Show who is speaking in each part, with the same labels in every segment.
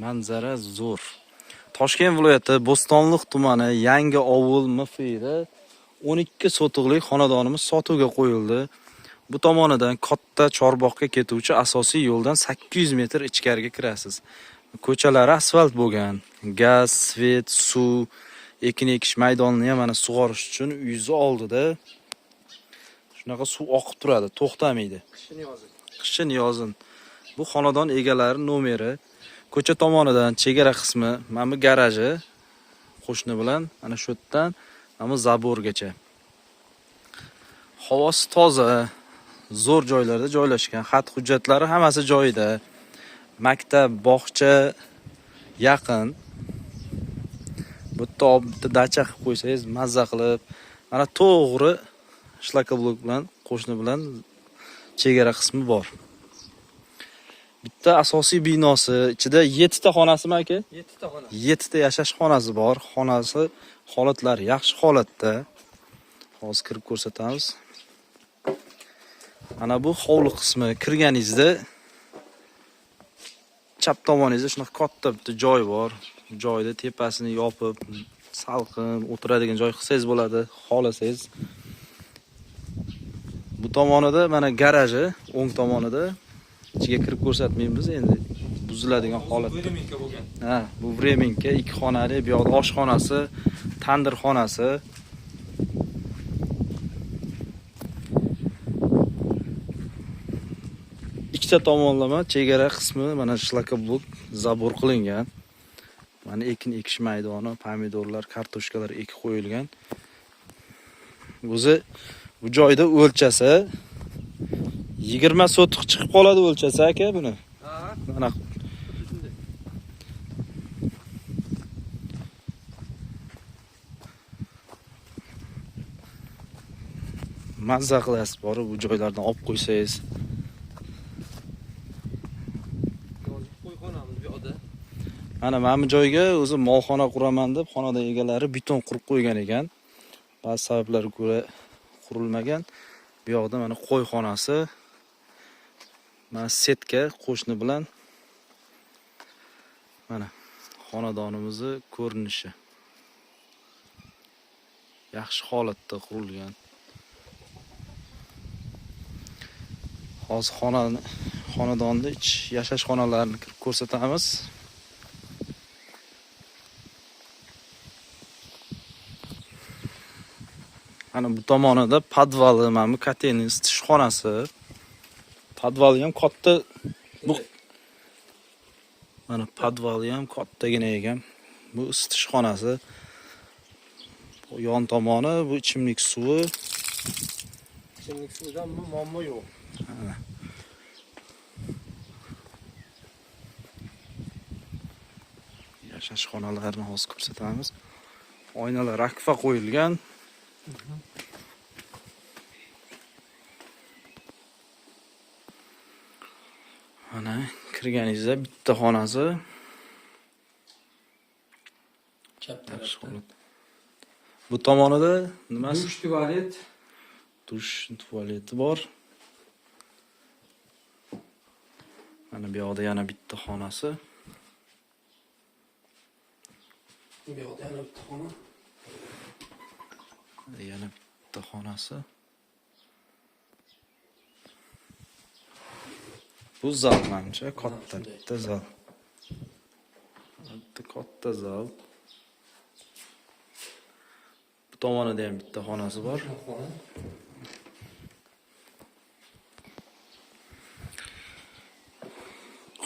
Speaker 1: Manzara zo'r. Toshkent viloyati Bo'stonliq tumani Yangi Ovul MFida 12 sotiqlik xonadonimiz sotuvga qo'yildi. Bu tomonidan katta Chorboqqa ketuvchi asosiy yo'ldan 800 metr ichkariga kirasiz. Ko'chalari asfalt bo'lgan. Gaz, svet, suv, ekin ekish maydonini ham mana sug'orish uchun uyingiz oldida shunaqa suv oqib turadi, to'xtamaydi. Qishin yozin. Bu xonadon egalari nomeri. Ko'cha tomonidan chegara qismi, mana bu garaji qo'shni bilan ana shu yerdan mana zaborgacha. Havosi toza, zo'r joylarda joylashgan. Xat hujjatlari hammasi joyida. Maktab, bog'cha yaqin. Bu yerda dacha qilib qo'ysangiz, mazza qilib, mana to'g'ri shlakoblok bilan qo'shni bilan chegara qismi bor. Bitta asosiy binosi, ichida 7 ta xonasimi aka?
Speaker 2: 7 ta xona.
Speaker 1: 7 ta yashash xonasi bor. Xonasi holatlari yaxshi holatda. Hozir kirib ko'rsatamiz. Mana bu hovli qismi. Kirganingizda chap tomoningizda shunaqa katta bitta joy bor. Joyda tepasini yopib, salqin o'tiradigan joy qilsangiz bo'ladi, xolasangiz. Bu tomonida mana garaji, o'ng tomonida ichiga kirib ko'rsatmaymiz endi. Buziladigan holatda.
Speaker 2: Vremenka bo'lgan.
Speaker 1: Ha, bu vremenka 2 xonali, bu yoqda oshxonasi, tandir xonasi. Ikkita tomonlama chegara qismi mana shlakoblok zabor qilingan. Mana ekin ekish maydoni, pomidorlar, kartoshkalar ekib qo'yilgan. O'zi bu joyda o'lchasa 20 sotiq chiqib qoladi o'lchasa aka buni.
Speaker 2: Ha.
Speaker 1: Mana mazza qilasiz borib bu joylardan olib qo'ysangiz.
Speaker 2: Qo'yxonamiz bu yoqda.
Speaker 1: Mana bu joyga o'zi molxona quraman deb xonadon egalari beton qurib qo'ygan ekan. Ba'zi sabablarga ko'ra qurilmagan. Bu yoqda mana qo'yxonasi, mana setka qo'shni bilan mana xonadonimizni ko'rinishi. Yaxshi holatda qurilgan. Hozir xonadonda yashash xonalarini kirib ko'rsatamiz. Mana bu tomonida podvali, mana bu kateni isitish xonasi. Podvali ham katta. Bu mana podvali ham kattagina ekan. Bu isitish xonasi. Bu yon tomoni bu ichimlik suvi.
Speaker 2: Ichimlik suvidan muammo yo'q.
Speaker 1: Yashash xonalarini hozir ko'rsatamiz. Oynalar rakfa qo'yilgan. Mana kirganingizda bitta xonasi.
Speaker 2: Chap tarafda.
Speaker 1: Bu tomonida nimasi?
Speaker 2: Dush tualet.
Speaker 1: Dush tualeti bor. Mana bu yoqda yana bitta xonasi.
Speaker 2: Bu yoqda yana bitta xona.
Speaker 1: Yana bitta xonasi. Bu zal menimcha katta bitta zal. Bitta katta zal. Bu tomonida ham bitta xonasi bor.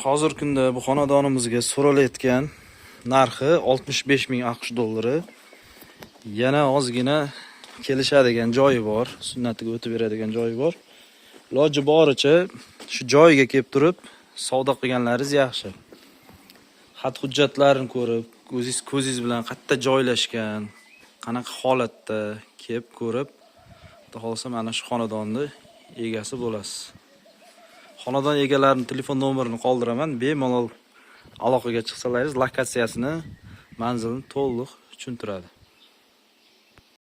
Speaker 1: Hozirgi kunda bu xonadonimizga so'ralayotgan narxi 65 ming AQSh dollari. Yana ozgina kelishadigan joyi bor, sunnatiga o'tib beradigan joyi bor. Iloji boricha shu joyiga kelib turib savdo qilganlaringiz yaxshi. Xat hujjatlarini ko'rib, ko'zingiz bilan qayerda joylashgan, qanaqa holatda kelib ko'rib, xudo xolasa mana shu xonadonni egasi bo'lasiz. Xonadon egalarining telefon nomerini qoldiraman, bemalol aloqaga chiqsalaringiz lokatsiyasini, manzilni to'liq tushuntiradi.